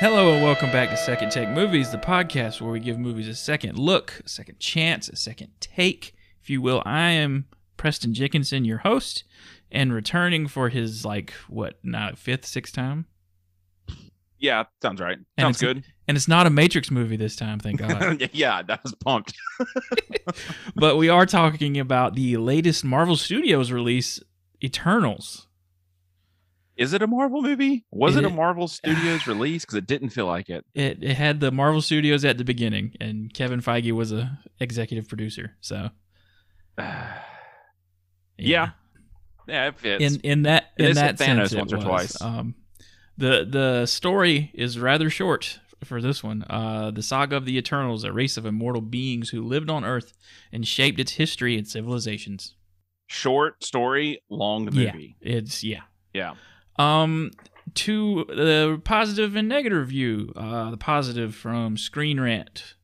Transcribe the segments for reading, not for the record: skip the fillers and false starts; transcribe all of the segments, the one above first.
Hello and welcome back to Second Take Movies, the podcast where we give movies a second look, a second chance, a second take, if you will. I am Preston Jenkinson, your host, and returning for his, fifth, sixth time? Yeah, sounds right. Sounds good. And it's not a Matrix movie this time, thank God. Yeah, that was pumped. But we are talking about the latest Marvel Studios release, Eternals. Is it a Marvel movie? Was it a Marvel Studios release? Because it didn't feel like it. It had the Marvel Studios at the beginning, and Kevin Feige was a executive producer. So, yeah, it fits. In that Thanos sense, once or twice. The story is rather short for this one. The saga of the Eternals, a race of immortal beings who lived on Earth and shaped its history and civilizations. Short story, long movie. Yeah. To the positive and negative review. The positive from Screen Rant.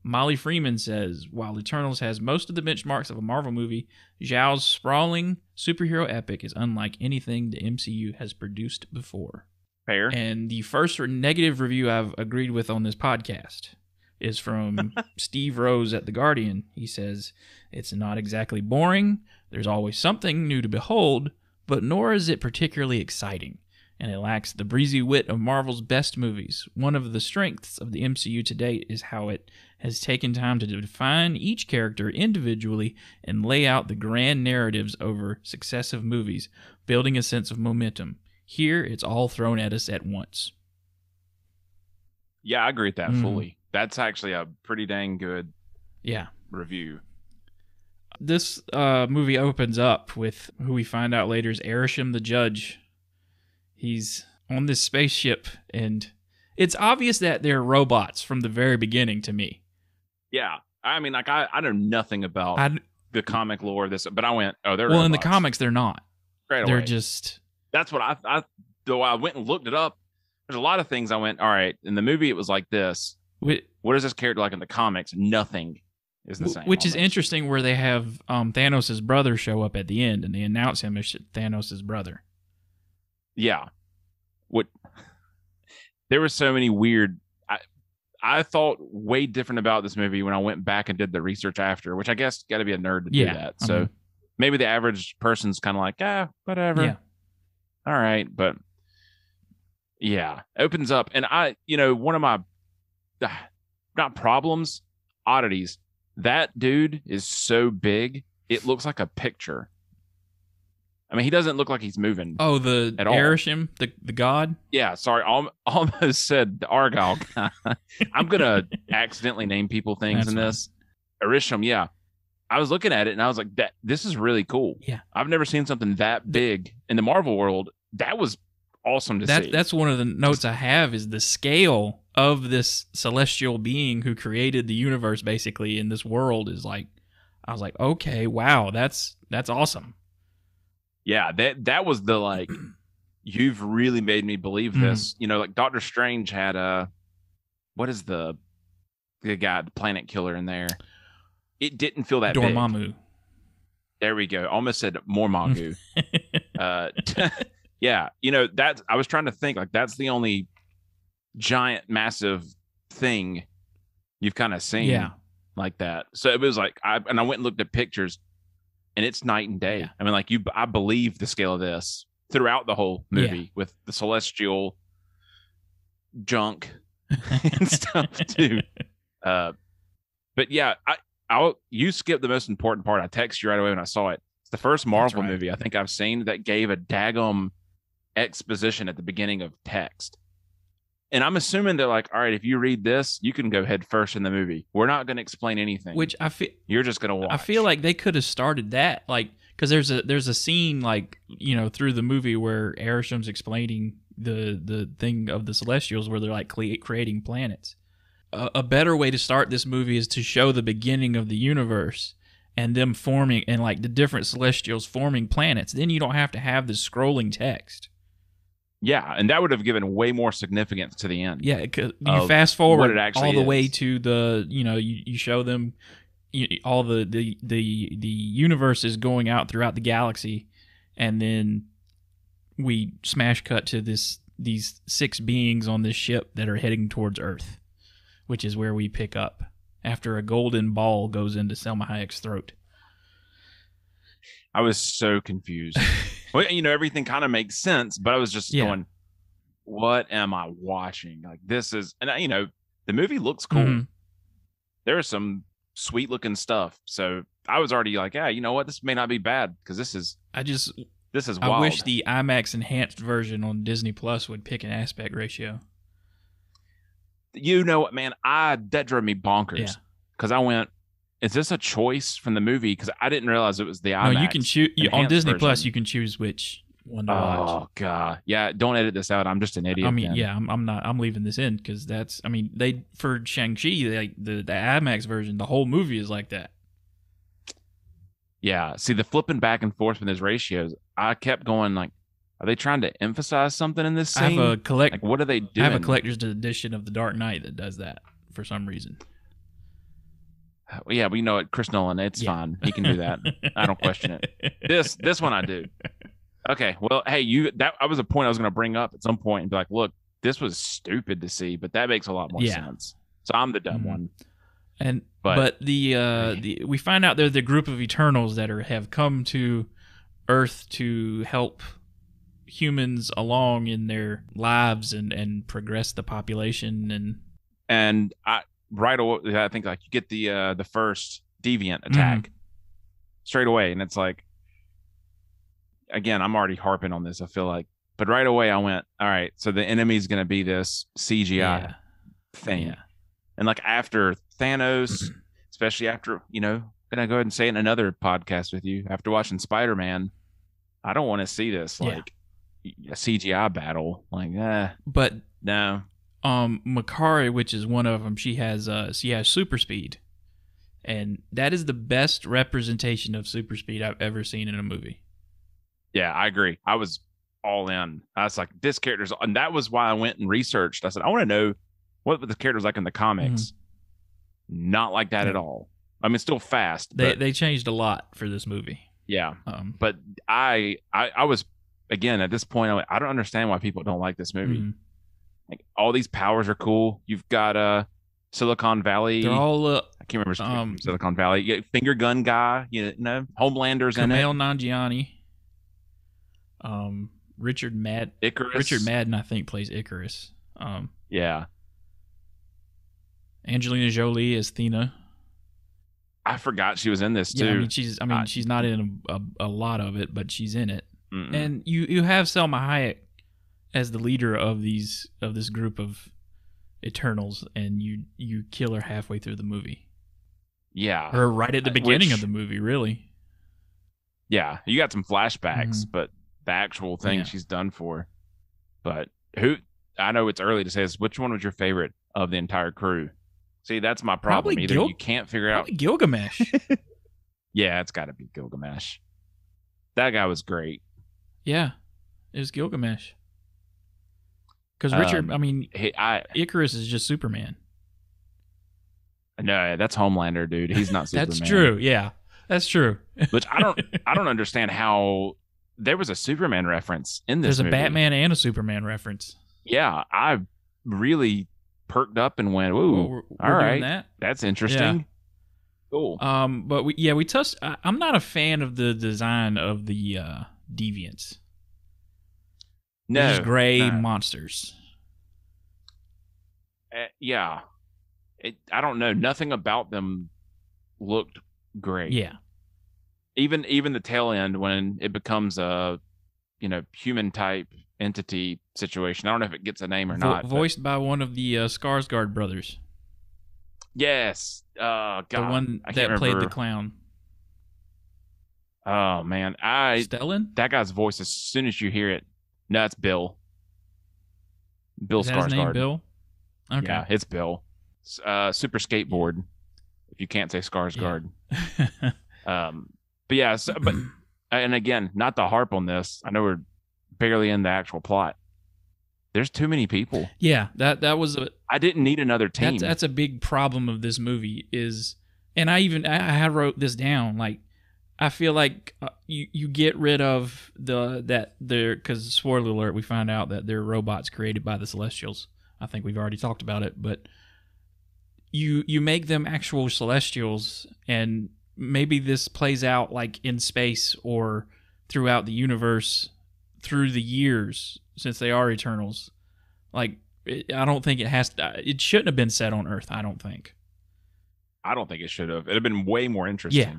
Molly Freeman says, while Eternals has most of the benchmarks of a Marvel movie, Zhao's sprawling superhero epic is unlike anything the MCU has produced before. Fair. And the first negative review I've agreed with on this podcast is from Steve Rose at The Guardian. He says, it's not exactly boring. There's always something new to behold, but nor is it particularly exciting, and it lacks the breezy wit of Marvel's best movies. One of the strengths of the MCU to date is how it has taken time to define each character individually and lay out the grand narratives over successive movies, building a sense of momentum. Here, it's all thrown at us at once. Yeah, I agree with that fully. That's actually a pretty dang good review. This movie opens up with who we find out later is Archie the Judge. He's on this spaceship, and it's obvious that they're robots from the very beginning to me. Yeah. I mean, I know nothing about the comic lore of this, but I went, oh, they're robots. Well, in the comics, they're not. They're just... That's what though I went and looked it up. There's a lot of things I went, all right, in the movie it was like this. What is this character like in the comics? Nothing is the same. Which is interesting, where they have Thanos' brother show up at the end, and they announce him as Thanos' brother. Yeah. There were so many weird... I thought way different about this movie when I went back and did the research after, which I guess got to be a nerd to do that. So maybe the average person's kind of like, whatever. Yeah. All right. But yeah, opens up. And one of my, not problems, oddities, that dude is so big, it looks like a picture. I mean, he doesn't look like he's moving. Oh, the Archie, the god? Yeah, sorry. Almost said the Argyle guy. I'm going to accidentally name people things in this. Archie, yeah. I was looking at it and I was like, this is really cool. Yeah. I've never seen something that big in the Marvel world. That was awesome to see. That's one of the notes I have, is the scale of this celestial being who created the universe, basically, in this world is like, I was like, okay, wow, that's awesome. Yeah, that was the, like, you've really made me believe this. Like Doctor Strange had what is the guy, the planet killer in there? It didn't feel that Dormammu. big. There we go. Almost said Mormagu. Yeah, I was trying to think, like, that's the only giant, massive thing you've kind of seen like that. So it was like, I went and looked at pictures, and it's night and day. Yeah. I mean, like, I believe the scale of this throughout the whole movie with the celestial junk and stuff too. But yeah, you skipped the most important part. I texted you right away when I saw it. It's the first Marvel movie I think I've seen that gave a daggum exposition at the beginning of text. And I'm assuming they're like, all right, if you read this, you can go head first in the movie. We're not going to explain anything. Which I feel you're just going to watch. I feel like they could have started that, like, because there's a scene, like, through the movie where Arisham's explaining the thing of the Celestials, where they're like creating planets. A better way to start this movie is to show the beginning of the universe and them forming, and like the different Celestials forming planets. Then you don't have to have this scrolling text. Yeah, and that would have given way more significance to the end. Yeah, because you fast forward all the way to the, you show them all the universe is going out throughout the galaxy, and then we smash cut to this these 6 beings on this ship that are heading towards Earth, which is where we pick up after a golden ball goes into Selma Hayek's throat. I was so confused. Well, everything kind of makes sense, but I was just going, what am I watching? Like, this is, and the movie looks cool. Mm-hmm. There's some sweet looking stuff. So I was already like, yeah, you know what? This may not be bad because this is wild. I wish the IMAX enhanced version on Disney Plus would pick an aspect ratio. You know what, man? That drove me bonkers because I went, is this a choice from the movie? Because I didn't realize it was the IMAX. No, you can choose on Disney version. Plus. You can choose which one to watch. Oh god, yeah. Don't edit this out. I'm just an idiot. I mean, then. I'm not. I'm leaving this in because that's. I mean, they for Shang-Chi, the IMAX version, the whole movie is like that. Yeah. See, the flipping back and forth with his ratios, I kept going like, are they trying to emphasize something in this scene? I have like, what are they doing? I have a collector's edition of The Dark Knight that does that for some reason. Yeah, we know it. Chris Nolan, it's fine. He can do that. I don't question it. This one I do. Okay, well, hey, that was a point I was going to bring up at some point and be like, look, this was stupid to see, but that makes a lot more sense. So I'm the dumb one. And but we find out they're the group of Eternals that have come to Earth to help humans along in their lives and progress the population and right away, I think like you get the first deviant attack straight away, and it's like, again, I'm already harping on this, I feel like, but right away I went, all right, so the enemy's going to be this CGI thing, and like after Thanos, especially after gonna go ahead and say it in another podcast with you, after watching Spider-Man, I don't want to see this like a CGI battle, like but no. Makari, which is one of them, she has super speed, and that is the best representation of super speed I've ever seen in a movie. Yeah, I agree. I was all in. I was like, this character's, and that was why I went and researched. I said, I want to know what the character's like in the comics. Not like that at all. I mean, still fast. They changed a lot for this movie. Yeah, but I was, again, at this point, I don't understand why people don't like this movie. Like, all these powers are cool. You've got Silicon Valley. They're all I can't remember Silicon Valley. You get Finger Gun Guy. Homelander's in it. Kumail Nanjiani. Richard Madden, I think, plays Icarus. Yeah. Angelina Jolie is Thena. I forgot she was in this too. Yeah, I mean, she's not in a lot of it, but she's in it. And you have Selma Hayek as the leader of this group of Eternals, and you kill her halfway through the movie. Yeah, or right at the beginning of the movie, really. Yeah, you got some flashbacks, but the actual thing she's done for. But I know it's early to say this. Which one was your favorite of the entire crew? See, that's my problem. Either you can't figure out Gilgamesh. Yeah, it's got to be Gilgamesh. That guy was great. Yeah, it was Gilgamesh. Because Richard, Icarus is just Superman. No, that's Homelander, dude. He's not Superman. That's true. Yeah, that's true. Which I don't understand how there was a Superman reference in this. There's a Batman and a Superman reference. Yeah, I really perked up and went, "Ooh, we're all right, that. That's interesting." Yeah. Cool. But we touched. I'm not a fan of the design of the deviants. No, these gray monsters. Yeah, I don't know. Nothing about them looked great. Yeah. Even the tail end when it becomes a human type entity situation. I don't know if it gets a name or not. Voiced by one of the Skarsgård brothers. Yes. God. The one that played the clown. Oh man, Stellan? That guy's voice. As soon as you hear it, no, it's Bill. Bill Is that Skarsgård. his name, Bill? Okay. Yeah, it's Bill. Super Skateboard. If you can't say Skarsgård. Yeah. But yeah, and again, not to harp on this. I know we're barely in the actual plot. There's too many people. Yeah, that was I didn't need another team. That's a big problem of this movie and I wrote this down. Like, I feel like you get rid of because spoiler alert, we find out that they're robots created by the Celestials. I think we've already talked about it, but you make them actual Celestials, and maybe this plays out like in space or throughout the universe through the years, since they are Eternals. Like, I don't think it shouldn't have been set on Earth. I don't think it should have. It'd have been way more interesting. Yeah.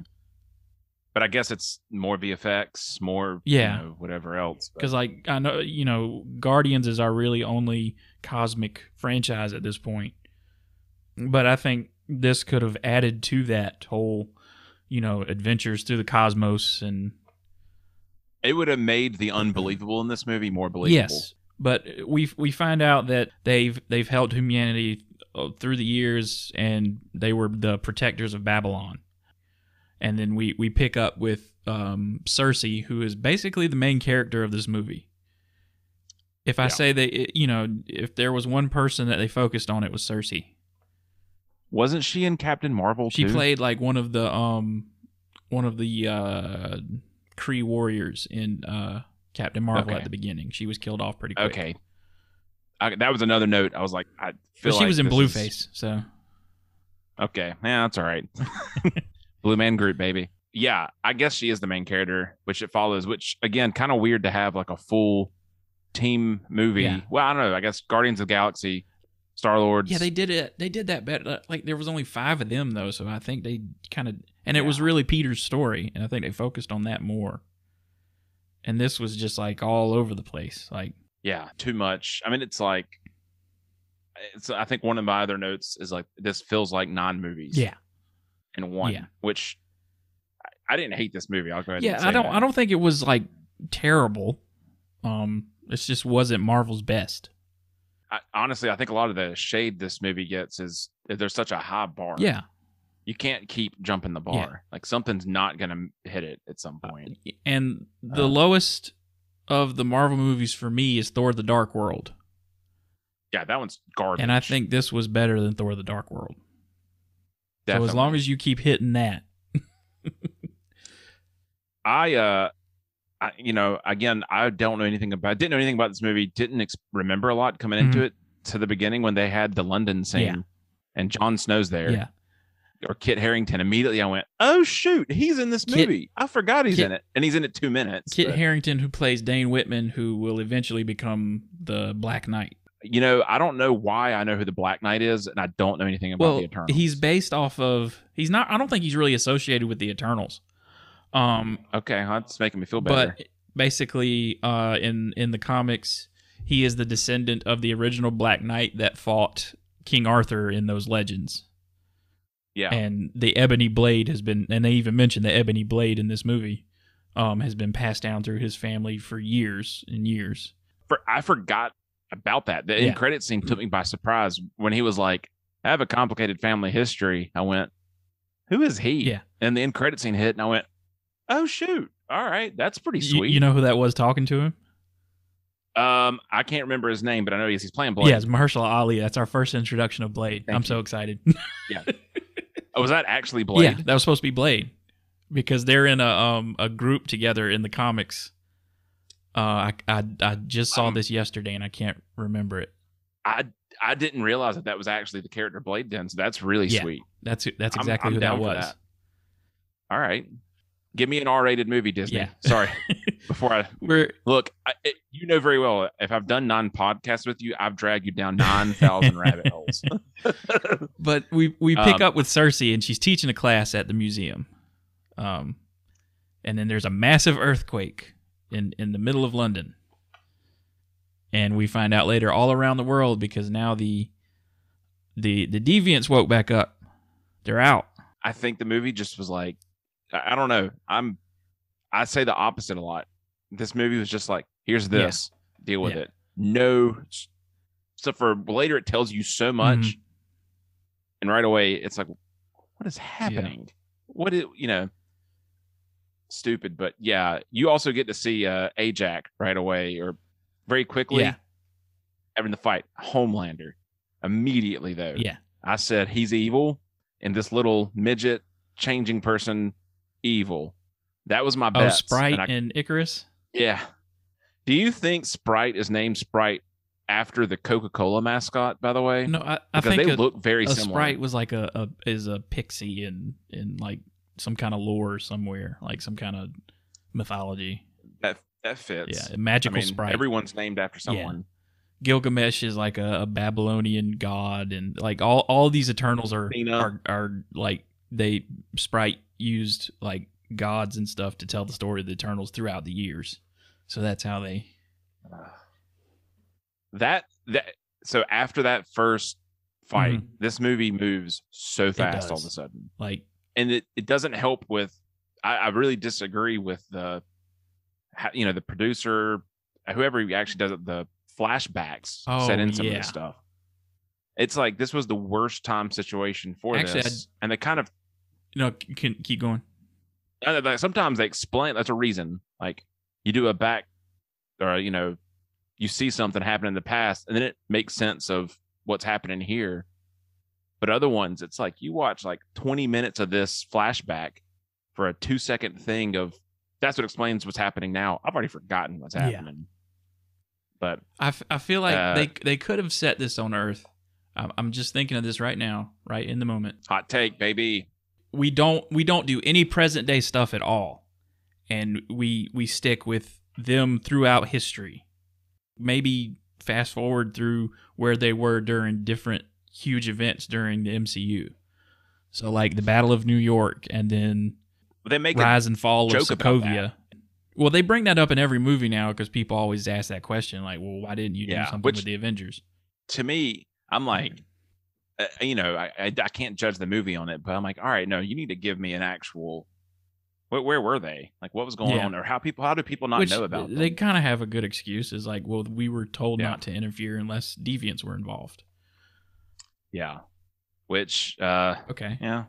But I guess it's more VFX, more, whatever else. Because, like, I know, Guardians is our really only cosmic franchise at this point. But I think this could have added to that whole, adventures through the cosmos, and it would have made the unbelievable in this movie more believable. Yes, but we find out that they've helped humanity through the years, and they were the protectors of Babylon. And then we pick up with Cersei, who is basically the main character of this movie. If I say if there was one person that they focused on, it was Cersei. Wasn't she in Captain Marvel too? She played like one of the Kree warriors in Captain Marvel at the beginning. She was killed off pretty quick. Okay. That was another note. I was like, I feel like she was in Blueface, so. Okay. Yeah, that's all right. Blue Man Group, baby. Yeah, I guess she is the main character, which it follows, which, again, kind of weird to have like a full team movie. Yeah. Well, I don't know. I guess Guardians of the Galaxy, Star-Lord. Yeah, they did it. They did that better. Like, there was only 5 of them, though, so I think they kind of... And it was really Peter's story, and I think they focused on that more. And this was just, like, all over the place. Like, yeah, too much. I mean, it's like... I think one of my other notes is, like, this feels like 9 movies. Yeah. In one, which... I didn't hate this movie. I'll go ahead and say I don't think it was, like, terrible. It just wasn't Marvel's best. Honestly, I think a lot of the shade this movie gets is there's such a high bar. Yeah. You can't keep jumping the bar. Yeah. Like, something's not going to hit it at some point. And the lowest of the Marvel movies for me is Thor: The Dark World. Yeah, that one's garbage. And I think this was better than Thor: The Dark World. Definitely. So as long as you keep hitting that. Again, I don't know anything about. Didn't know anything about this movie. Didn't remember a lot coming into it to the beginning when they had the London scene, and Jon Snow's there, or Kit Harington. Immediately, I went, "Oh shoot, he's in this movie! I forgot he's in it, and he's in it 2 minutes." Kit Harington, who plays Dane Whitman, who will eventually become the Black Knight. I don't know why I know who the Black Knight is, and I don't know anything about the Eternals. He's based off of. He's not. I don't think he's really associated with the Eternals. Okay, that's making me feel better. But basically, in the comics, he is the descendant of the original Black Knight that fought King Arthur in those legends. Yeah, and the ebony blade has been, and they even mentioned the ebony blade in this movie, has been passed down through his family for years and years. I forgot about that. The end credit scene took me by surprise when he was like, "I have a complicated family history." I went, "Who is he?" Yeah, and the end credit scene hit, and I went, "Oh shoot! All right, that's pretty sweet." You know who that was talking to him? I can't remember his name, but I know he's playing Blade. Yeah, it's Mahershala Ali. That's our first introduction of Blade. I'm so excited. Yeah. Oh, was that actually Blade? Yeah, that was supposed to be Blade because they're in a group together in the comics. I just saw this yesterday and I can't remember it. I didn't realize that was actually the character Blade then. So that's really sweet. That's exactly who that was. That. All right. Give me an R-rated movie, Disney. Yeah. Sorry. Before look, you know very well, if I've done 9 podcasts with you, I've dragged you down 9,000 rabbit holes. But we pick up with Cersei, and she's teaching a class at the museum. And then there's a massive earthquake in the middle of London. And we find out later all around the world, because now the deviants woke back up. They're out. I think the movie just was like, I don't know. I say the opposite a lot. This movie was just like, here's this, deal with it. No, so for later it tells you so much, and right away it's like, what is happening? What is stupid? But yeah, you also get to see Ajak right away or very quickly. Yeah, having the fight Homelander immediately though. Yeah, I said he's evil, and this little midget changing person evil. That was my Oh, bet. Sprite and Icarus? Yeah. Do you think Sprite is named Sprite after the Coca-Cola mascot, by the way? No, I Because think they look very a similar. Sprite was like a pixie in like some kind of lore somewhere, like some kind of mythology. That fits. Yeah, a magical Sprite. Everyone's named after someone. Yeah. Gilgamesh is like a Babylonian god, and like all these Eternals are like Sprite used like gods and stuff to tell the story of the Eternals throughout the years. So that's how they. So after that first fight, this movie moves so fast all of a sudden. Like, and it doesn't help with. I really disagree with the producer, whoever actually does it, the flashbacks set in some of this stuff. It's like this was the worst time situation for this, and they kind of can keep going. Like sometimes they explain that's a reason. Like you do a back, or you see something happen in the past, and then it makes sense of what's happening here. But other ones, it's like you watch like 20 minutes of this flashback for a 2-second thing of that's what explains what's happening now. I've already forgotten what's happening. But I feel like they could have set this on Earth. I'm just thinking of this right now, right in the moment. Hot take, baby. We don't do any present day stuff at all, and we stick with them throughout history. Maybe fast forward through where they were during different huge events during the MCU. So like the Battle of New York, and then they make Rise and Fall of Sokovia. Well, they bring that up in every movie now because people always ask that question, like, well, why didn't you do something with the Avengers? To me, I'm like, I can't judge the movie on it, but I'm like, all right, no, you need to give me an actual, where were they? Like, what was going on? Or how do people not know about them? They kind of have a good excuse. Is like, well, we were told not to interfere unless deviants were involved. Yeah. Which, okay. Yeah.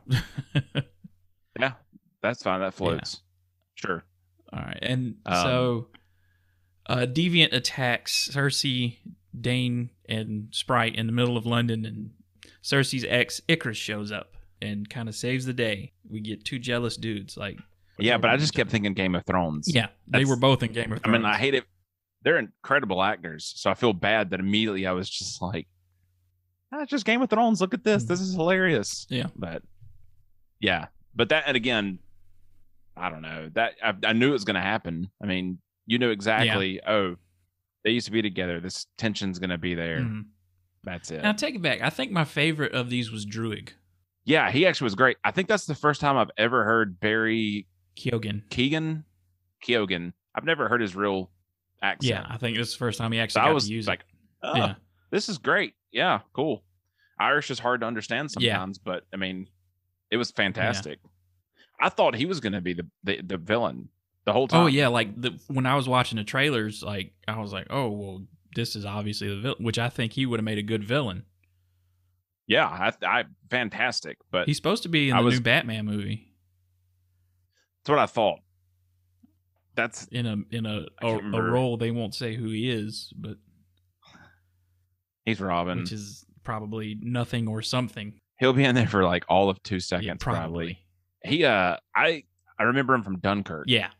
Yeah, that's fine. That floats. Yeah. Sure. All right. And so Deviant attacks Cersei, Dane, and Sprite in the middle of London, and Cersei's ex, Icarus, shows up and kind of saves the day. We get two jealous dudes. Like, yeah, but I just kept thinking Game of Thrones. Yeah, they were both in Game of Thrones. I mean, I hate it. They're incredible actors, so I feel bad that immediately I was just like, it's just Game of Thrones. Look at this. This is hilarious. Yeah. But that, and again, I don't know, that I knew it was going to happen. I mean, you knew exactly, they used to be together. This tension's going to be there. Mm-hmm. That's it. Now, take it back. I think my favorite of these was Druig. Yeah, he actually was great. I think that's the first time I've ever heard Barry Keoghan. I've never heard his real accent. Yeah, I think this is the first time he actually got to use like, it. This is great. Yeah, cool. Irish is hard to understand sometimes, but I mean, it was fantastic. Yeah. I thought he was going to be the villain the whole time. Oh yeah, like when I was watching the trailers, like I was like, oh well, this is obviously the villain, which I think he would have made a good villain. Yeah, I fantastic, but he's supposed to be in the new Batman movie. That's what I thought. That's in a role they won't say who he is, but he's Robin, which is probably nothing or something. He'll be in there for like all of 2 seconds, probably. He I remember him from Dunkirk. Yeah,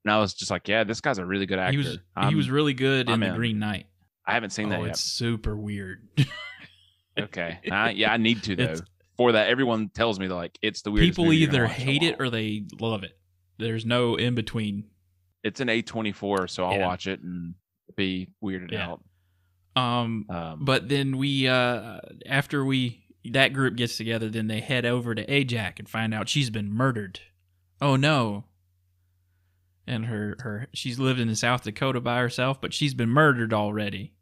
and I was just like, yeah, this guy's a really good actor. He was really good in The Green Knight. I haven't seen that yet. It's super weird. Okay, yeah, I need to though. For that, everyone tells me that like it's the weirdest. People either hate it or they love it. There's no in between. It's an A24, so I'll watch it and be weirded out. But then we after that group gets together, then they head over to Ajax and find out she's been murdered. Oh no. And she's lived in South Dakota by herself, but she's been murdered already.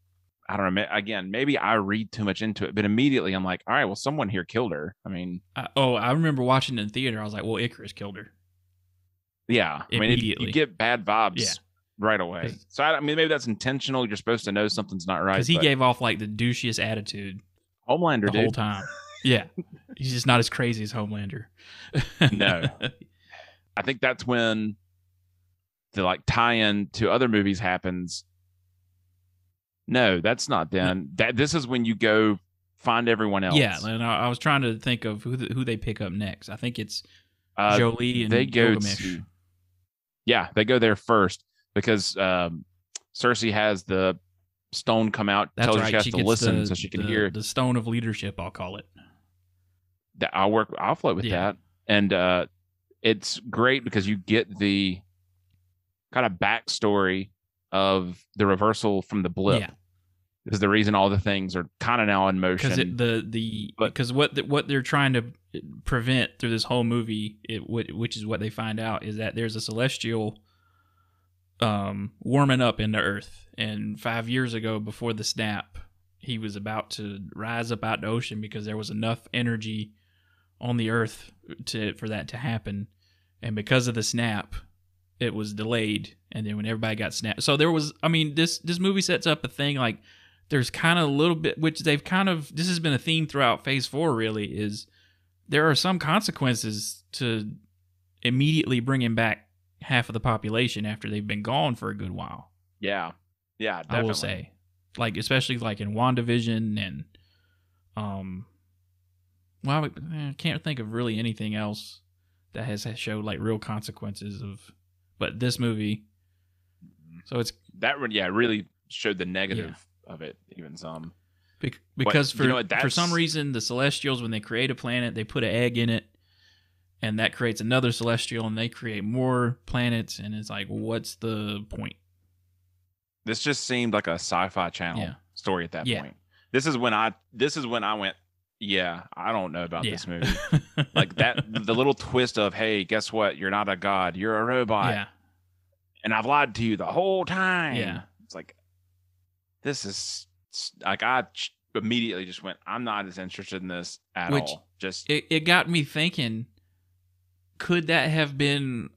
I don't know. Again, maybe I read too much into it, but immediately I'm like, all right, well, someone here killed her. I mean, I remember watching it in theater. I was like, well, Icarus killed her. Yeah, immediately. I mean, you get bad vibes right away. So I mean, maybe that's intentional. You're supposed to know something's not right because he gave off like the douchiest attitude. Homelander the whole time. Yeah, he's just not as crazy as Homelander. No, I think that's when the like tie-in to other movies happens. No, that's not then. This is when you go find everyone else. Yeah, and I was trying to think of who they pick up next. I think it's Jolie and they go Gilgamesh. Yeah, they go there first because Cersei has the stone come out, That's tells her right. she has She to gets listen so she can hear. the stone of leadership, I'll call it. That I'll float with that. And it's great because you get the kind of backstory of the reversal from the blip. Yeah. Is the reason all the things are kind of now in motion. Because what they're trying to prevent through this whole movie, which is what they find out, is that there's a celestial warming up in the Earth, and 5 years ago, before the snap, he was about to rise up out the ocean because there was enough energy on the Earth for that to happen, and because of the snap, it was delayed, and then when everybody got snapped, so there was. I mean, this movie sets up a thing like. There's kind of a little bit, which they've kind of, this has been a theme throughout Phase 4 really, is there are some consequences to immediately bringing back half of the population after they've been gone for a good while. Yeah, definitely. I will say. Like, especially like in WandaVision and, well, I can't think of really anything else that has showed like real consequences of, but this movie, so it's. That really showed the negative of it, even some. Because for some reason, the Celestials, when they create a planet, they put an egg in it, and that creates another Celestial, and they create more planets, and it's like, what's the point? This just seemed like a Sci-Fi Channel story at that point. This is when I went, I don't know about this movie. Like that, the little twist of, hey, guess what? You're not a god, you're a robot. Yeah. And I've lied to you the whole time. Yeah. It's like, this is like, I immediately just went, I'm not as interested in this at all. Just it got me thinking, could that have been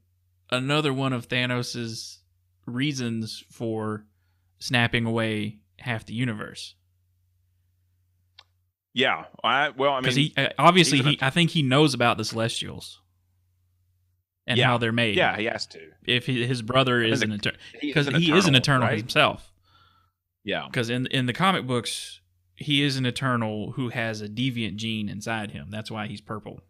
another one of Thanos's reasons for snapping away half the universe? Yeah. I mean, because I think he knows about the Celestials and how they're made. Yeah, he has to. If his brother is an Eternal, because he is an Eternal himself. Yeah. Because in the comic books, he is an Eternal who has a deviant gene inside him. That's why he's purple.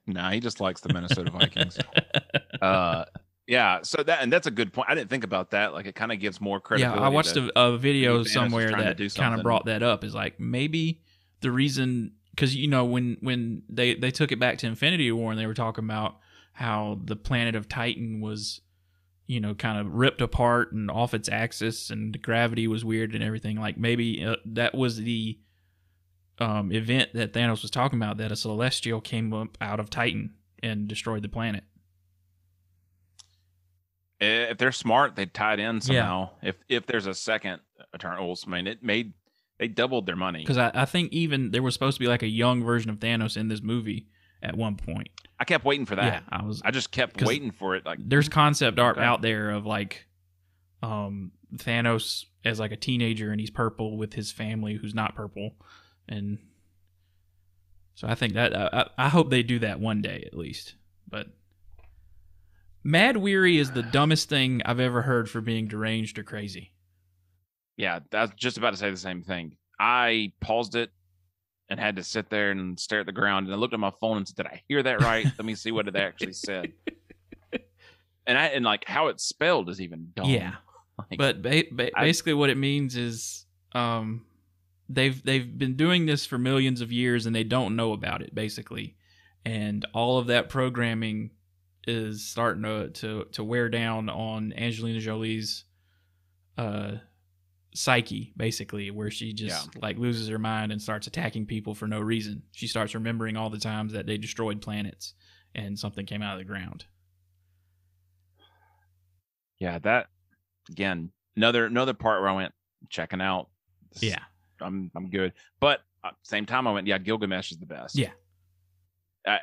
Nah, he just likes the Minnesota Vikings. So that's a good point. I didn't think about that. Like, it kind of gives more credibility. Yeah, I watched a video somewhere that kind of brought that up. Is like, maybe the reason, because when they took it back to Infinity War and they were talking about how the planet of Titan was, kind of ripped apart and off its axis, and the gravity was weird and everything. Like, maybe that was the event that Thanos was talking about, that a Celestial came up out of Titan and destroyed the planet. If they're smart, they'd tie it in somehow. Yeah. If there's a second Eternals, I mean, they doubled their money. Because I think even there was supposed to be like a young version of Thanos in this movie at one point. I kept waiting for that. Yeah, I just kept waiting for it. Like, there's concept art out there of like Thanos as like a teenager, and he's purple with his family who's not purple, and so I think that I hope they do that one day at least. But Mad Weary is the dumbest thing I've ever heard for being deranged or crazy. Yeah, that's just about to say the same thing. I paused it and had to sit there and stare at the ground, and I looked at my phone and said, "Did I hear that right? Let me see what it actually said." And like how it's spelled is even dumb. Yeah, like, but basically what it means is they've been doing this for millions of years and they don't know about it basically, and all of that programming is starting to wear down on Angelina Jolie's psyche, basically, where she just like loses her mind and starts attacking people for no reason. She starts remembering all the times that they destroyed planets and something came out of the ground. Yeah, that again, another part where I went checking out. I'm good, but at the same time I went, Gilgamesh is the best. Yeah,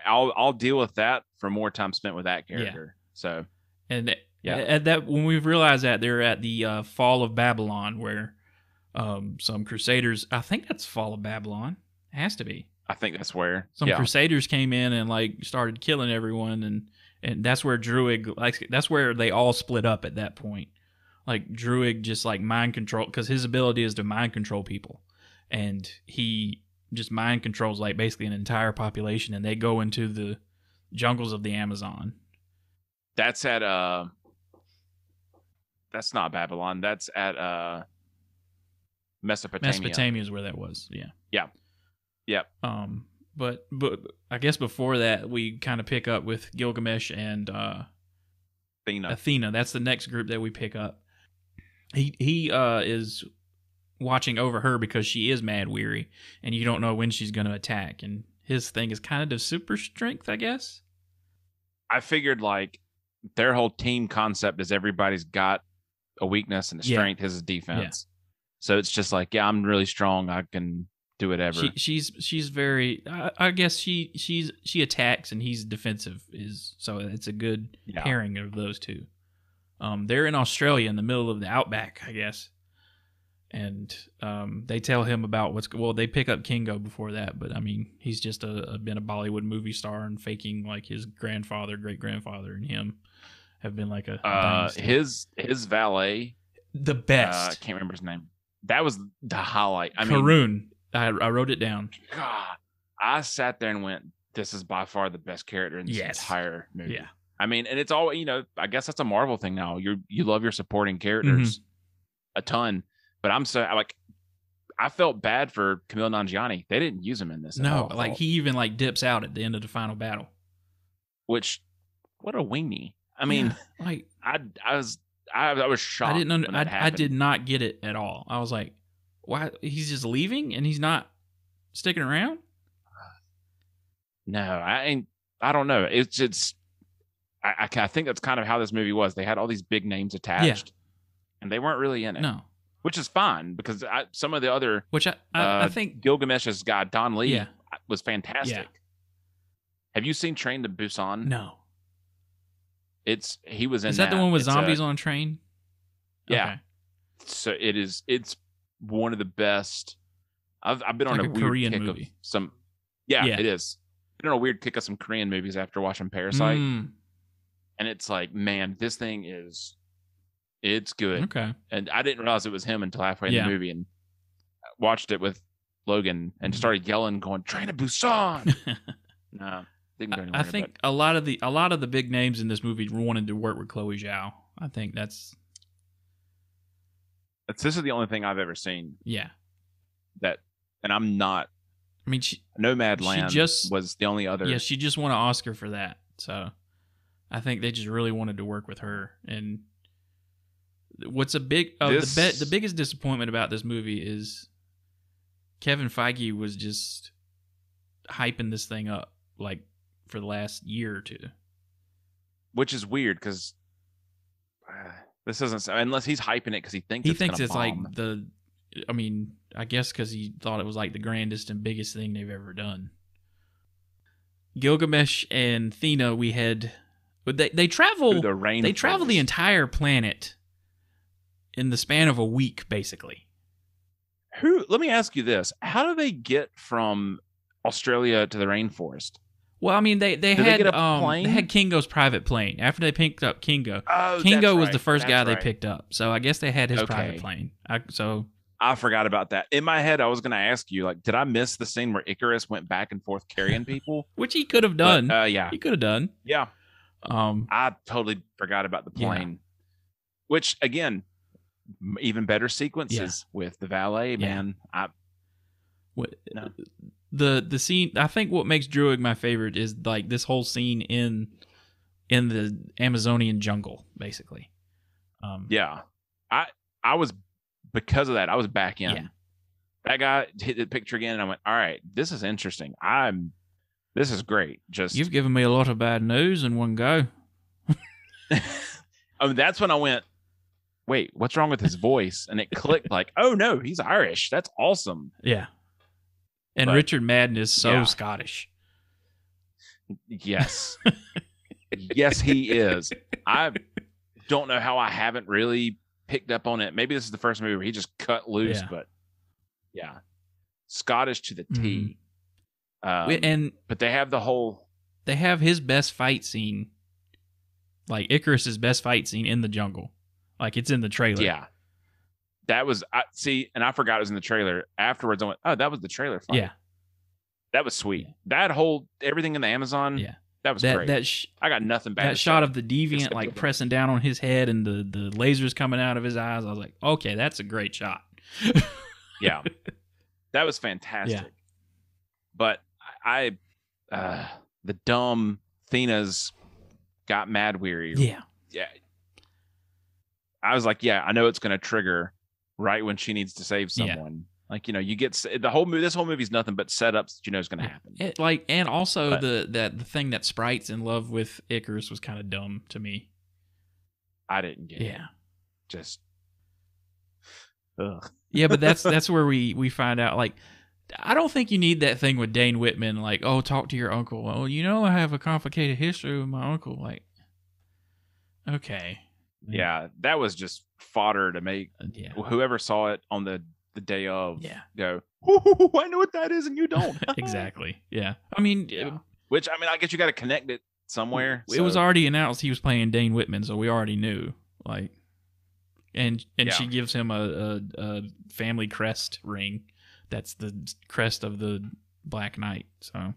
I'll deal with that for more time spent with that character. Yeah. So at that, when we've realized that they're at the fall of Babylon, where some Crusaders, I think that's fall of Babylon. It has to be. I think that's where some Crusaders came in and like started killing everyone, and that's where Druig, like, that's where they all split up at that point. Like, Druig just like mind control, because his ability is to mind control people, and he just mind controls like basically an entire population, and they go into the jungles of the Amazon That's at that's not Babylon. That's at Mesopotamia. Mesopotamia is where that was. Yeah. Yeah. Yep. But I guess before that, we kind of pick up with Gilgamesh and Athena. That's the next group that we pick up. He is watching over her because she is mad weary, and you don't know when she's going to attack. And his thing is kind of super strength, I guess. I figured like their whole team concept is everybody's got a weakness and a strength. His is defense. Yeah. So it's just like, yeah, I'm really strong. I can do whatever. She's very. I guess she attacks and he's defensive. So it's a good pairing of those two. They're in Australia in the middle of the outback, I guess. And they tell him about they pick up Kingo before that, but I mean, he's just been a Bollywood movie star and faking like his grandfather, great grandfather, and him have been like a his valet, the best. I can't remember his name. That was the highlight. Karun. I wrote it down. God, I sat there and went, "This is by far the best character in this entire movie." Yeah. I mean, and it's all I guess that's a Marvel thing now. You love your supporting characters a ton. But I felt bad for Kumail Nanjiani. They didn't use him in this. No, like he even like dips out at the end of the final battle. Which, what a weenie! I mean, like I was shocked. I did not get it at all. I was like, why? He's just leaving and he's not sticking around. No, I don't know. It's just I think that's kind of how this movie was. They had all these big names attached, and they weren't really in it. No. Which is fine because some of the other, which I think Gilgamesh's guy Don Lee was fantastic. Yeah. Have you seen Train to Busan? No. He was in. Is that the one with zombies on a train? Yeah. Okay. So it's one of the best. I've been on a weird Korean kick movie. Of some. Yeah, it is. Been on a weird kick of some Korean movies after watching Parasite, and it's like, man, this thing is. It's good. Okay. And I didn't realize it was him until halfway in the movie, and watched it with Logan and started yelling, going, "Train to Busan!" No, didn't go anywhere. I think a lot of the big names in this movie wanted to work with Chloe Zhao. I think this is the only thing I've ever seen. Yeah. And I'm not. I mean, Nomadland was the only other. Yeah, she just won an Oscar for that. So I think they just really wanted to work with her. And what's the biggest disappointment about this movie is Kevin Feige was just hyping this thing up like for the last year or two, which is weird because this doesn't unless he's hyping it because he thinks it's bomb. Like I mean, I guess because he thought it was like the grandest and biggest thing they've ever done. Gilgamesh and Athena, they travel the entire planet in the span of a week, basically. Let me ask you this. How do they get from Australia to the rainforest? Well, I mean, they had Kingo's private plane. After they picked up Kingo, Kingo was the first guy they picked up. So I guess they had his private plane. I forgot about that. In my head, I was going to ask you, like, did I miss the scene where Icarus went back and forth carrying people? Which he could have done. Yeah. He could have done. Yeah. I totally forgot about the plane. Yeah. Which, again, even better sequences with the valet, man. The scene, I think what makes Druid my favorite is like this whole scene in the Amazonian jungle, basically. I was, because of that, I was back in. Yeah. That guy hit the picture again, and I went, all right, this is interesting. This is great. You've given me a lot of bad news in one go. I mean, that's when I went, wait, what's wrong with his voice? And it clicked like, oh no, he's Irish. That's awesome. Yeah. And Richard Madden is so Scottish. Yes. Yes, he is. I don't know how I haven't really picked up on it. Maybe this is the first movie where he just cut loose, but yeah. Scottish to the T. But they have his best fight scene, like Icarus's best fight scene in the jungle. Like it's in the trailer. Yeah. That was, and I forgot it was in the trailer. Afterwards, I went, oh, that was the trailer fight. Yeah. That was sweet. That whole, everything in the Amazon That was great. I got nothing bad. That shot of the deviant like pressing down on his head and the lasers coming out of his eyes. I was like, okay, that's a great shot. Yeah, that was fantastic. Yeah. But the dumb Thena's got mad weary. Yeah. I was like, I know it's going to trigger right when she needs to save someone. Yeah. Like, you get the whole movie. This whole movie's nothing but setups that is going to happen. And also the thing that Sprite's in love with Icarus was kind of dumb to me. I didn't get it. Just. Ugh. Yeah, but that's where we find out. Like, I don't think you need that thing with Dane Whitman. Like, oh, talk to your uncle. Oh, I have a complicated history with my uncle. Like, okay. Yeah, that was just fodder to make whoever saw it on the day of go, I know what that is and you don't. Exactly. Yeah. I mean, which, I guess you got to connect it somewhere. It was already announced he was playing Dane Whitman, so we already knew. Like, and she gives him a family crest ring. That's the crest of the Black Knight. So,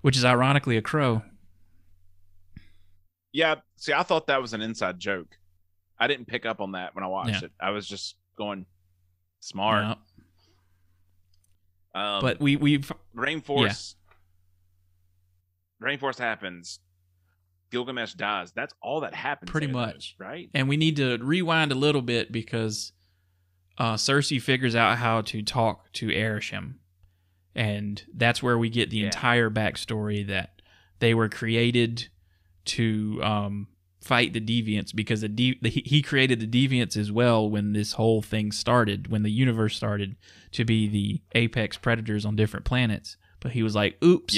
which is ironically a crow. Yeah, see, I thought that was an inside joke. I didn't pick up on that when I watched it. I was just going smart. Yeah. But we Rainforest happens. Gilgamesh dies. That's all that happens. Pretty much, right? And we need to rewind a little bit because Cersei figures out how to talk to Arishem, and that's where we get the entire backstory that they were created to fight the deviants, because he created the deviants as well when this whole thing started, when the universe started to be the apex predators on different planets. But he was like, oops,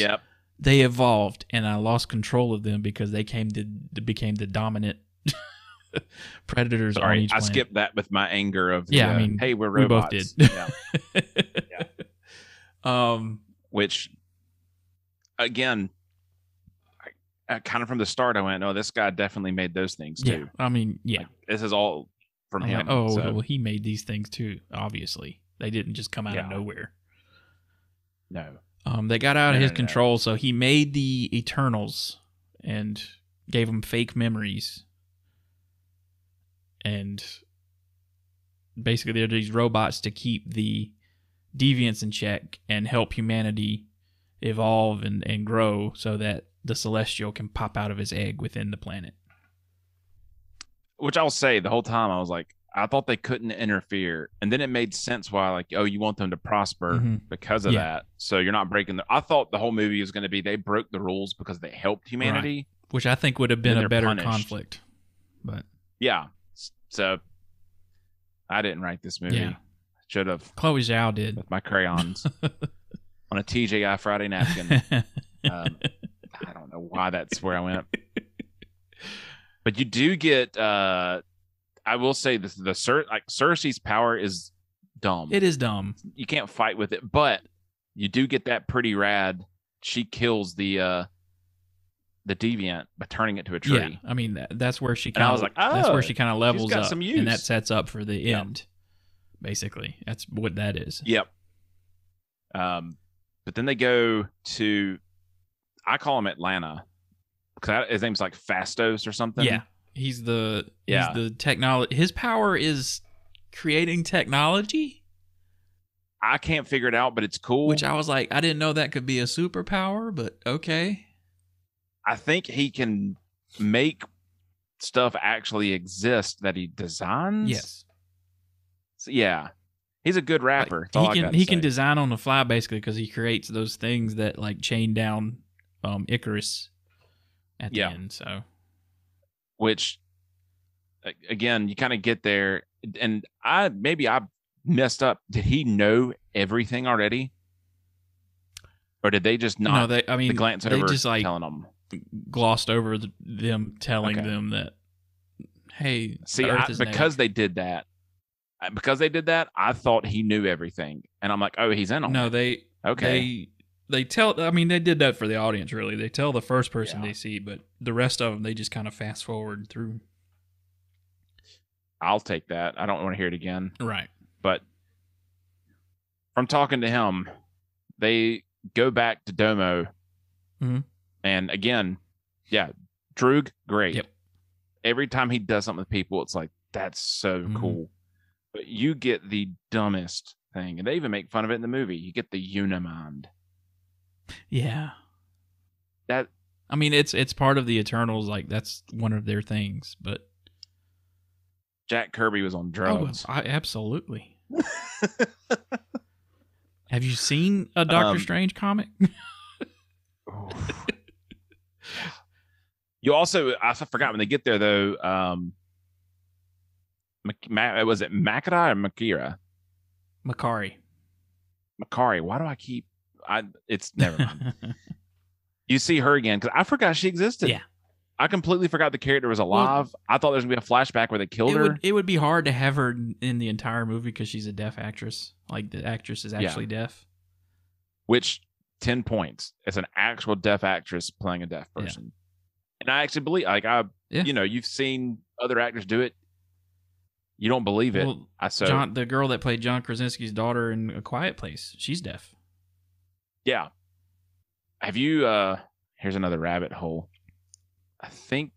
they evolved and I lost control of them because they became the dominant predators on each planet. I skipped that with my anger of hey, we're robots. We both did. Which again, kind of from the start, I went, "Oh, this guy definitely made those things too." I mean, like, this is all from him. Like, well, he made these things too. Obviously, they didn't just come out of nowhere. No. They got out of his control, so he made the Eternals and gave them fake memories, and basically they're these robots to keep the deviants in check and help humanity evolve and grow so that the Celestial can pop out of his egg within the planet. Which I'll say, the whole time I was like, I thought they couldn't interfere. And then it made sense why, like, oh, you want them to prosper because of that. So you're not breaking I thought the whole movie was going to be they broke the rules because they helped humanity. Right. Which I think would have been a better conflict. But yeah. So I didn't write this movie. Yeah. Should have. Chloe Zhao did. With my crayons on a TGI Friday napkin. I don't know why that's where I went. But you do get, I will say this: Cersei's power is dumb. It is dumb. You can't fight with it, but you do get that pretty rad. She kills the deviant by turning it to a tree. Yeah, I mean that's where she kind of. I was like, that's where she kind of levels up, and that sets up for the end. Basically, that's what that is. Yep. But then they go to, I call him Atlanta because his name's like Fastos or something. Yeah, he's the technology. His power is creating technology. I can't figure it out, but it's cool. Which I was like, I didn't know that could be a superpower, but okay. I think he can make stuff actually exist that he designs. Yes. So, yeah. He's a good rapper. Like, he can design on the fly basically because he creates those things that like chain down Icarus at the end. So, which again, you kind of get there, and I messed up. Did he know everything already, or did they just not? No, they glance over just like telling them, glossed over them telling them that. Hey, because they did that. Because they did that, I thought he knew everything, and I'm like, "Oh, he's in on it." No, they tell. I mean, they did that for the audience. Really, they tell the first person they see, but the rest of them they just kind of fast forward through. I'll take that. I don't want to hear it again. Right. But from talking to him, they go back to Domo, And again, yeah, Droog, great. Yep. Every time he does something with people, it's like, that's so cool. But you get the dumbest thing. And they even make fun of it in the movie. You get the Unimind. Yeah. That, I mean, it's part of the Eternals. Like, that's one of their things. But Jack Kirby was on drugs. Absolutely. Have you seen a Doctor Strange comic? You also, I forgot when they get there though. Was it Makara or Makira? Makari. Why do I keep? It's never mind. You see her again because I forgot she existed. Yeah, I completely forgot the character was alive. Well, I thought there was gonna be a flashback where they killed her. It would be hard to have her in the entire movie because she's a deaf actress. Like the actress is actually deaf. Which 10 points. It's an actual deaf actress playing a deaf person. Yeah. And I actually believe, like, you know, you've seen other actors do it. You don't believe it. Well, the girl that played John Krasinski's daughter in A Quiet Place, she's deaf. Yeah. Have you, here's another rabbit hole. I can't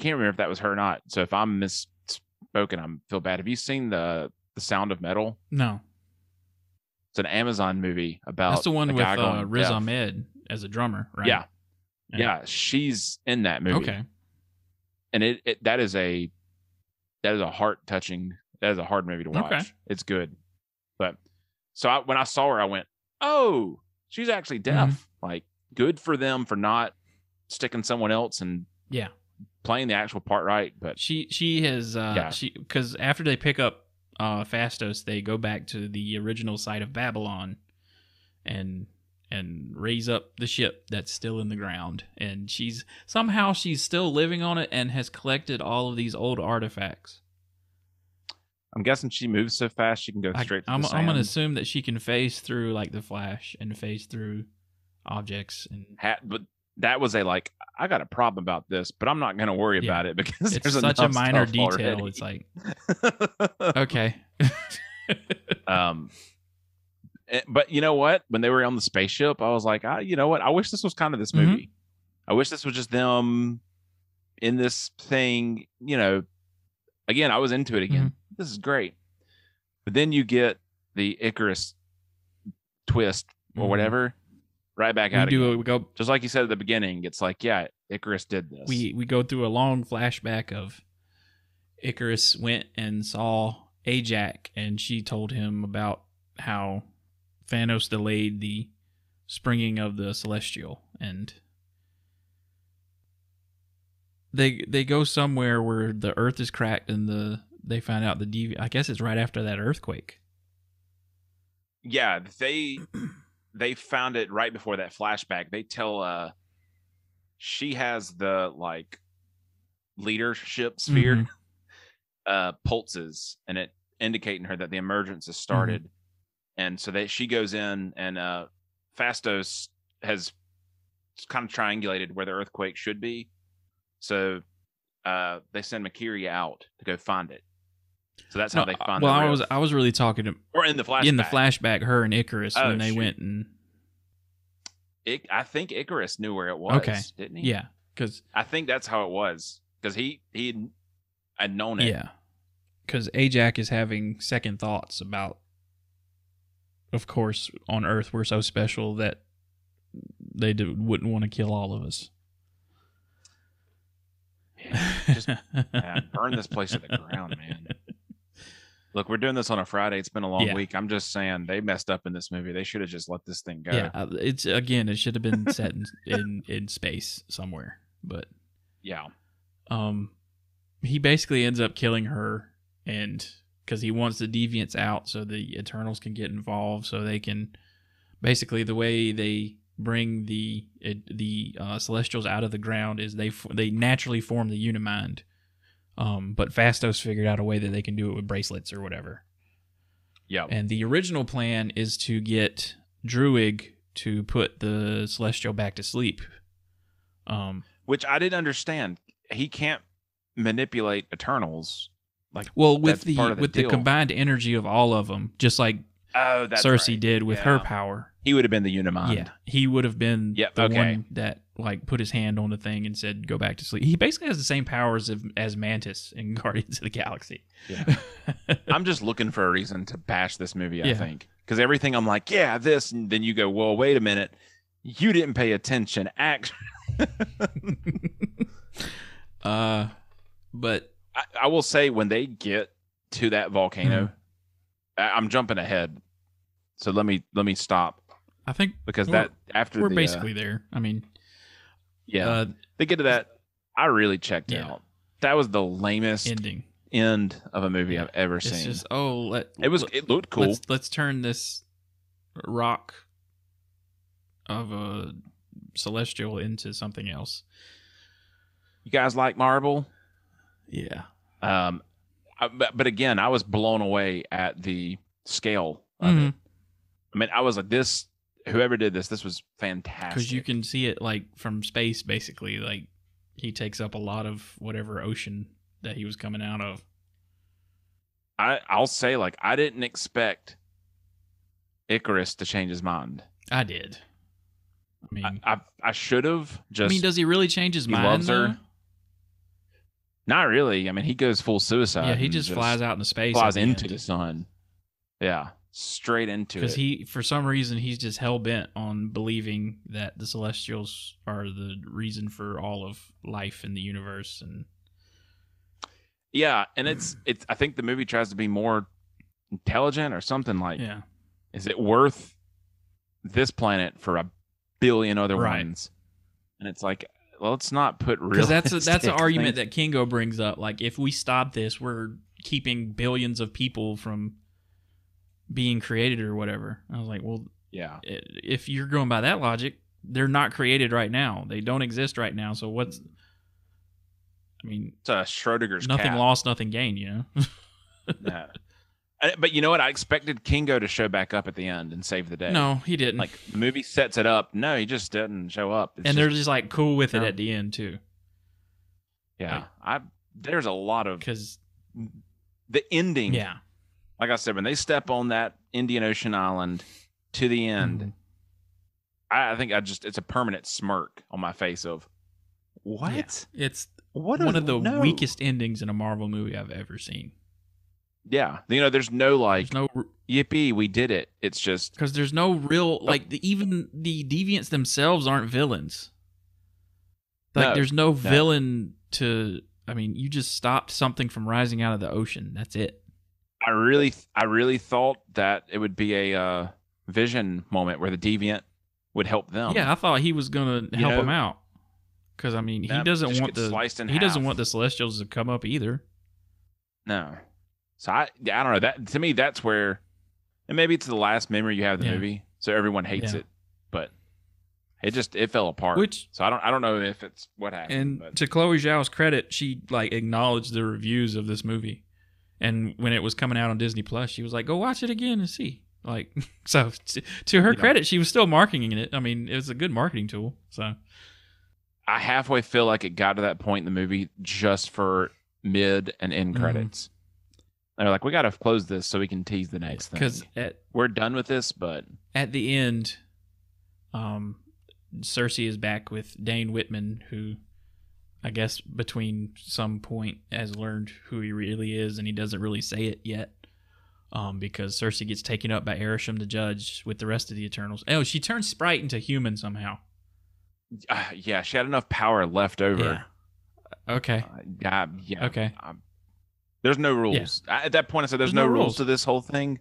remember if that was her or not. So if I'm misspoken, I feel bad. Have you seen the Sound of Metal? No. It's an Amazon movie about that's the one with Riz Ahmed as a drummer, right? Yeah, she's in that movie. Okay, and that is a hard movie to watch. Okay. It's good, but so when I saw her, I went, "Oh, she's actually deaf." Mm-hmm. Like, good for them for not sticking someone else and playing the actual part right. But she has because after they pick up Phastos, they go back to the original site of Babylon and raise up the ship that's still in the ground. And she's still living on it and has collected all of these old artifacts. I'm guessing she moves so fast she can go straight to the sand. I'm going to assume that she can phase through like the Flash and phase through objects. But that was I got a problem about this, but I'm not going to worry about it because it's such a minor detail. Already. It's like, okay. But you know what? When they were on the spaceship, I was like, you know what? I wish this was kind of this movie. Mm-hmm. I wish this was just them in this thing. You know, again, I was into it again. Mm-hmm. This is great. But then you get the Icarus twist or whatever. Right back out again. We go just like you said at the beginning. It's like, Icarus did this. We go through a long flashback of Icarus went and saw Ajax, and she told him about how Thanos delayed the springing of the Celestial, and they go somewhere where the Earth is cracked, and they find out I guess it's right after that earthquake. Yeah, they found it right before that flashback. They tell she has the leadership sphere pulses, and it indicating her that the emergence has started. Mm-hmm. And so she goes in, and Phastos has kind of triangulated where the earthquake should be. So they send Makiri out to go find it. So that's how they find. Well, I was really talking to, or in the flashback, her and Icarus when they went and. I think Icarus knew where it was. Okay. Didn't he? Yeah, because I think that's how it was. Because he had known it. Yeah, because Ajax is having second thoughts about. Of course, on Earth we're so special that they wouldn't want to kill all of us. Yeah, just burn this place to the ground, man. Look, we're doing this on a Friday. It's been a long week. I'm just saying they messed up in this movie. They should have just let this thing go. Yeah, it should have been set in space somewhere. But he basically ends up killing her, and because he wants the deviants out so the Eternals can get involved, so they can basically the way they bring the Celestials out of the ground is they naturally form the Unimind. But Phastos figured out a way that they can do it with bracelets or whatever. Yeah. And the original plan is to get Druig to put the Celestial back to sleep. Which I didn't understand. He can't manipulate Eternals. With the combined energy of all of them, just like Cersei did with her power. He would have been the Unimind. Yeah, he would have been the one that like put his hand on the thing and said, "Go back to sleep." He basically has the same powers as Mantis in Guardians of the Galaxy. Yeah. I'm just looking for a reason to bash this movie, I think. Because everything I'm like, yeah, this, and then you go, well, wait a minute. You didn't pay attention. But I will say when they get to that volcano, I'm jumping ahead. So let me stop. I think because we're basically there. I mean, they get to that. I really checked out. That was the lamest end of a movie I've ever seen. Just it looked cool. Let's turn this rock of a celestial into something else. You guys like Marvel? Yeah. But again, I was blown away at the scale of it. I mean, I was like, this. Whoever did this was fantastic. Because you can see it like from space, basically. Like he takes up a lot of whatever ocean that he was coming out of. I'll say, like, I didn't expect Icarus to change his mind. I did. I mean, I should have just. I mean, does he really change his mind? He loves her. Not really. I mean, he goes full suicide. Yeah, he just flies out into space. Flies into the sun. Yeah, straight into it. Because he, for some reason, he's just hell bent on believing that the Celestials are the reason for all of life in the universe, and yeah, and it's. I think the movie tries to be more intelligent or something like. Yeah. Is it worth this planet for a billion other ones? And it's like, well, let's not put real. Because that's an argument that Kingo brings up. Like, if we stop this, we're keeping billions of people from being created or whatever. I was like, well, yeah. If you're going by that logic, they're not created right now. They don't exist right now. So what's? I mean, it's a Schrodinger's nothing cat. Lost, nothing gained. You know. Yeah. But you know what? I expected Kingo to show back up at the end and save the day. No, he didn't. Like, the movie sets it up. No, he just didn't show up. They're just like cool with it at the end too. Yeah, there's a lot of because the ending. Yeah, like I said, when they step on that Indian Ocean island to the end, I think it's a permanent smirk on my face of what? Yeah. It's one of the weakest endings in a Marvel movie I've ever seen. Yeah, there's no yippee, we did it. It's just because there's no real even the deviants themselves aren't villains. Like there's no villain to. I mean, you just stopped something from rising out of the ocean. That's it. I really thought that it would be a Vision moment where the deviant would help them. Yeah, I thought he was gonna help them out because I mean he doesn't want the Celestials to come up either. No. So I don't know, that to me that's where, and maybe it's the last memory you have of the movie, so everyone hates it, but it fell apart. So I don't know if it's what happened. And to Chloe Zhao's credit, she acknowledged the reviews of this movie, and when it was coming out on Disney Plus, she was like, "Go watch it again and see." So to her credit, she was still marketing it. I mean, it was a good marketing tool. So I halfway feel like it got to that point in the movie just for mid and end credits. They're like, we got to close this so we can tease the next thing. Because we're done with this, but at the end, Cersei is back with Dane Whitman, who I guess between some point has learned who he really is, and he doesn't really say it yet. Because Cersei gets taken up by Arishem the Judge with the rest of the Eternals. Oh, she turns Sprite into human somehow. Yeah, she had enough power left over. Yeah. Okay. Yeah. Okay. There's no rules. Yeah. At that point, I said there's no rules to this whole thing.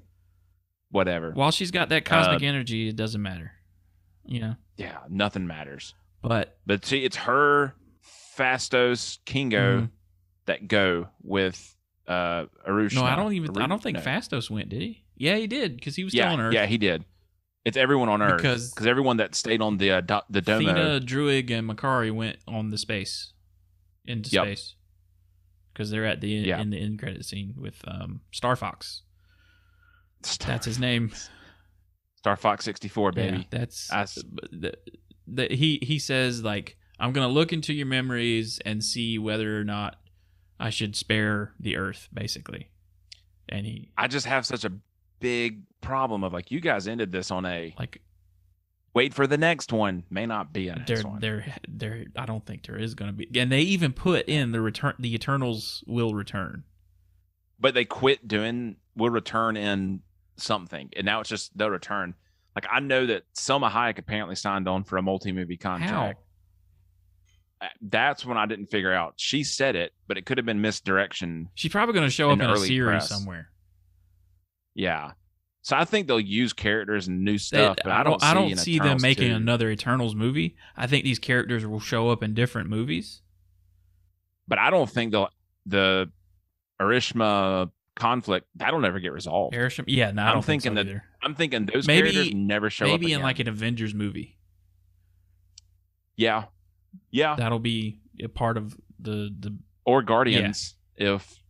Whatever. While she's got that cosmic energy, it doesn't matter. Yeah, nothing matters. But see, it's her, Phastos, Kingo that go with Arushna. No, I don't think Phastos went, did he? Yeah, he did, because he was still on Earth. Yeah, he did. It's everyone on Earth. Because everyone that stayed on the Domo. Athena, Druig, and Makari went on the space. Into space. Because they're at the in the end credit scene with Star Fox. That's his name. Star Fox 64, baby. Yeah, he says I'm gonna look into your memories and see whether or not I should spare the Earth, basically. And I just have such a big problem of you guys ended this on a Wait for the next one. May not be a next one. I don't think there is going to be. And they even put in the Eternals will return. But they quit doing will return in something, and now it's just they'll return. Like I know that Selma Hayek apparently signed on for a multi-movie contract. How? That's when I didn't figure out. She said it, but it could have been misdirection. She's probably going to show up in a series somewhere. Yeah. So I think they'll use characters and new stuff. But I don't see them making another Eternals movie. I think these characters will show up in different movies. But I don't think the Arishma conflict that'll never get resolved. Arishma, yeah, no, I don't think so either. I'm thinking those characters never show up. Maybe in like an Avengers movie. Yeah. That'll be a part of the or Guardians if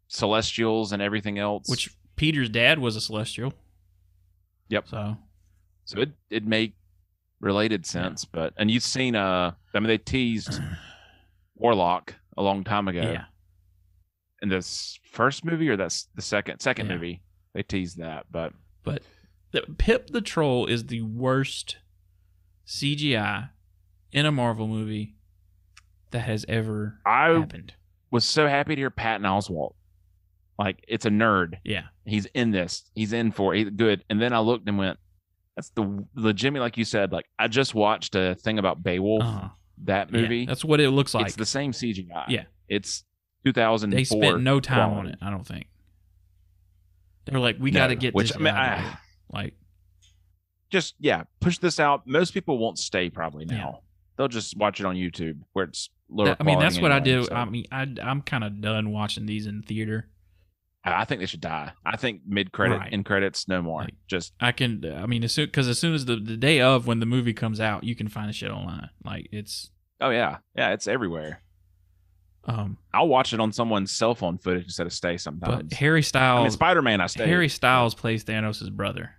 Celestials and everything else. Which Peter's dad was a Celestial. Yep. So it make related sense, and you've seen they teased Warlock a long time ago. Yeah. In this first movie, or that's the second movie, they teased that. But Pip the Troll is the worst CGI in a Marvel movie that has ever happened. Was so happy to hear Patton Oswalt. Like, it's a nerd. Yeah. He's in this. He's in for it. He's good. And then I looked and went, that's the legitimately, like you said, like I just watched a thing about Beowulf, that movie. Yeah, that's what it looks like. It's the same CGI. Yeah. It's 2004. They spent no time on it, I don't think. They're like, we got to get this out. Just, push this out. Most people won't stay probably now. Yeah. They'll just watch it on YouTube where it's lower quality. That's what I do. So. I mean, I'm kind of done watching these in theater. I think they should die. I think mid-credit, in credits, no more. Like, as soon as the day of when the movie comes out, you can find the shit online. Like, it's... Oh, yeah. Yeah, it's everywhere. I'll watch it on someone's cell phone footage instead of stay sometimes. But Harry Styles... I mean, Spider-Man, I stay. Harry Styles plays Thanos' brother.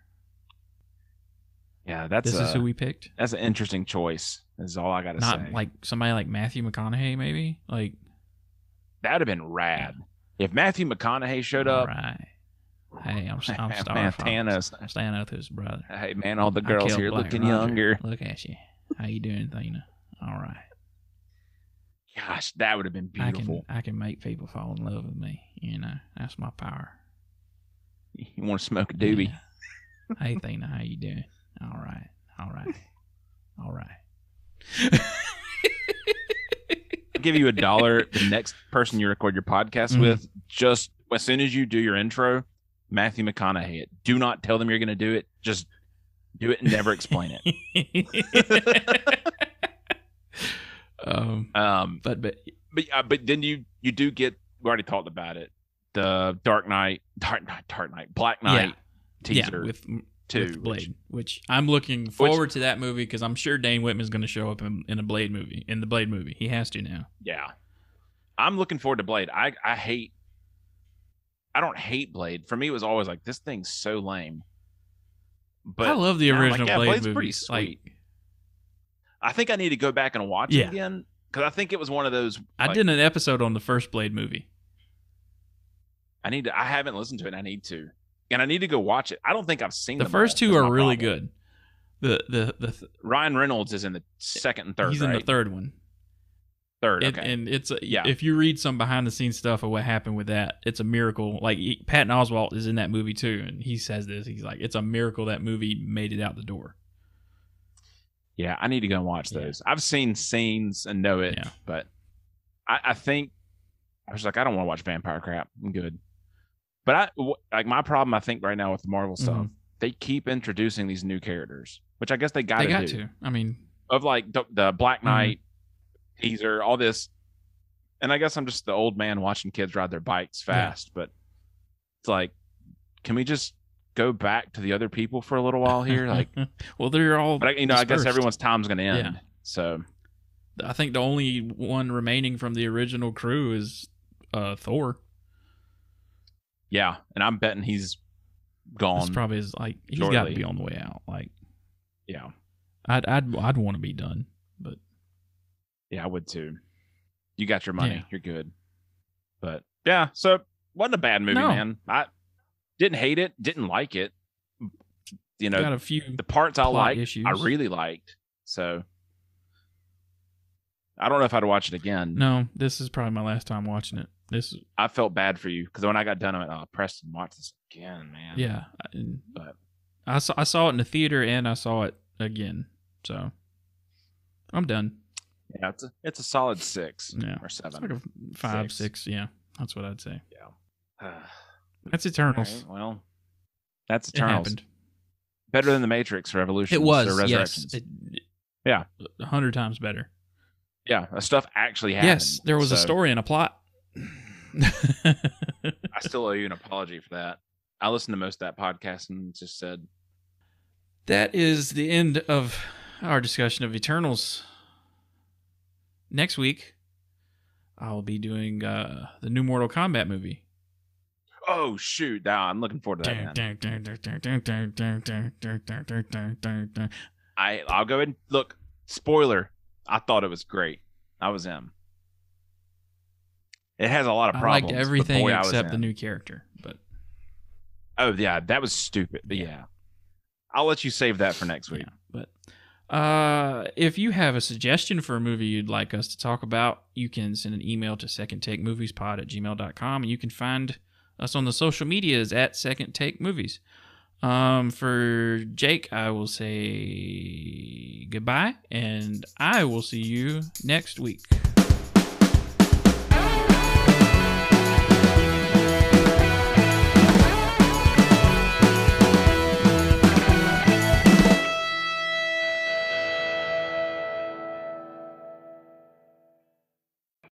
Yeah, this is who we picked? That's an interesting choice, is all I got to say. Not like somebody like Matthew McConaughey, maybe? Like... That would have been rad. Yeah. If Matthew McConaughey showed up... Right. Hey, I'm Star Thanos. I'm staying out with his brother. Hey, man, all the girls here looking younger. Look at you. How you doing, Thena? All right. Gosh, that would have been beautiful. I can make people fall in love with me. You know, that's my power. You want to smoke a doobie? Yeah. Hey, Thena, how you doing? All right. I'll give you $1 the next person you record your podcast with. Just as soon as you do your intro, Matthew McConaughey it. Do not tell them you're going to do it. Just do it and never explain it. But then you do get. We already talked about it. The Black Knight teaser with Blade, which I'm looking forward to that movie because I'm sure Dane Whitman's going to show up in the Blade movie. He has to now. Yeah, I'm looking forward to Blade. I don't hate Blade. For me, it was always like, this thing's so lame. But I love the original Blade Blade's movie. Pretty sweet. I think I need to go back and watch it again because I think it was one of those. I did an episode on the first Blade movie. I haven't listened to it. I need to. And I need to go watch it. I don't think I've seen the first two are really good. Ryan Reynolds is in the second and third. He's in the third one. Okay. And it's if you read some behind the scenes stuff of what happened with that, it's a miracle. Like Patton Oswalt is in that movie too, and he says this. He's like, it's a miracle that movie made it out the door. Yeah, I need to go and watch those. I've seen scenes and know it, but I think I was like, I don't want to watch vampire crap. I'm good. But my problem, I think, right now with the Marvel stuff, they keep introducing these new characters, which I guess they got to. I mean, of like the Black Knight teaser, all this, and I guess I'm just the old man watching kids ride their bikes fast. But it's like, can we just go back to the other people for a little while here? Like, well, they're all. But I guess everyone's time's going to end. Yeah. So, I think the only one remaining from the original crew is Thor. Yeah, and I'm betting he's gone. This probably is like he's got to be on the way out. Like, yeah, I'd want to be done, but yeah, I would too. You got your money, you're good. But yeah, so wasn't a bad movie, man. I didn't hate it, didn't like it. you know, got a few the parts I liked, issues. I really liked. So I don't know if I'd watch it again. No, this is probably my last time watching it. I felt bad for you because when I got done, I went, "Oh, Preston, watch this again, man." Yeah, but I saw it in the theater and I saw it again, so I'm done. Yeah, it's a solid 6 or 7. It's like a 5, 6. Yeah, that's what I'd say. Yeah, that's Eternals. Right, well, that's Eternals. It happened. Better than the Matrix Revolutions. It was, or Resurrections. Yes. 100 times better. Yeah, the stuff actually happened. Yes, there was a story and a plot. I still owe you an apology for that. I listened to most of that podcast and just said. That is the end of our discussion of Eternals. Next week, I'll be doing the new Mortal Kombat movie. Oh, shoot. I'm looking forward to that. I'll go ahead and look. Spoiler. I thought it was great. I was in. It has a lot of problems. I liked everything except the new character. But oh, yeah. That was stupid. But yeah. I'll let you save that for next week. Yeah, but if you have a suggestion for a movie you'd like us to talk about, you can send an email to secondtakemoviespod@gmail.com, and you can find us on the social medias at Second Take Movies. For Jake, I will say goodbye, and I will see you next week.